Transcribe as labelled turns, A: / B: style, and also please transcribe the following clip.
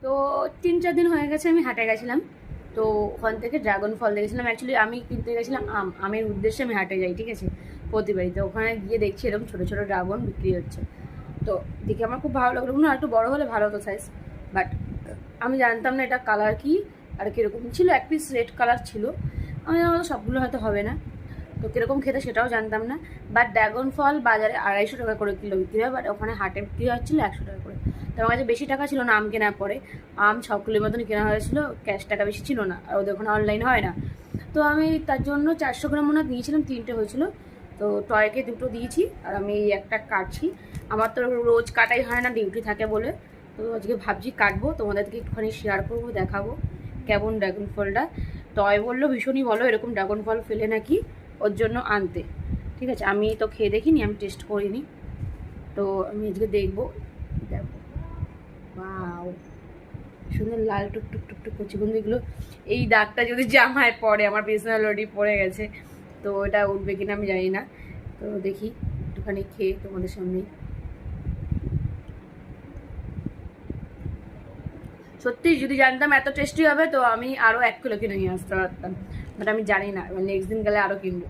A: তো 3-4 দিন হয়ে গেছে আমি হাটে গেছিলাম। তো ওখান থেকে ড্রাগন ফল দেখেছিলাম। অ্যাকচুয়ালি আমি কিনতে গেছিলাম আমের উদ্দেশ্যে আমি হাটে যাই, ঠিক আছে, প্রতিবারই। তো ওখানে গিয়ে দেখছি এরকম ছোটো ছোটো ড্রাগন বিক্রি হচ্ছে। তো দেখে আমার খুব ভালো লাগলো, না একটু বড়ো হলে ভালো হতো সাইজ। বাট আমি জানতাম না এটা কালার কি আর কীরকম ছিল। এক পিস রেড কালার ছিল, আমি সবগুলো হয়তো হবে না, তো কীরকম খেতে সেটাও জানতাম না। বাট ড্রাগন ফল বাজারে 250 টাকা করে কিলো বিক্রি হয়, বাট ওখানে হাটে বিক্রি হচ্ছিলো 100 টাকা করে। তো আমার কাছে বেশি টাকা ছিল না আম কেনার পরে। আম 6 কিলোর মতন কেনা হয়েছিল, ক্যাশ টাকা বেশি ছিল না, আর ওদের ওখানে অনলাইন হয় না। তো আমি তার জন্য 400 গ্রাম মনে দিয়েছিলাম, 3টে হয়েছিল। তো টয়কে 2টো দিয়েছি, আর আমি একটা কাটছি। আমার তো রোজ কাটাই হয় না, ডিউটি থাকে বলে। তো আজকে ভাবছি কাটবো, তোমাদেরকে একটুখানি শেয়ার করবো, দেখাবো কেমন ড্রাগন ফলটা। টয় বললো ভীষণই ভালো, এরকম ড্রাগন ফল ফেলে নাকি ওর জন্য আনতে। ঠিক আছে, আমি তো খেয়ে দেখিনি, আমি টেস্ট করিনি। তো আমি আজকে দেখবো। দেখো, ওয়াও, সুন্দর লাল টুকটুক টুকটুক করছে। কিন্তু এগুলো, এই দাগটা যদি জামায় পড়ে, আমার পার্সোনাল অলরেডি পড়ে গেছে, তো ওটা উঠবে কিনা আমি জানি না। তো দেখি একটুখানি খেয়ে তোমাদের সামনে। সত্যি যদি জানতাম এত টেস্টি হবে, তো আমি আরও 1 কিলো কিনে নিয়ে আসতে পারতাম। বাট আমি জানি না, নেক্সট দিন গেলে আরও কিনবো।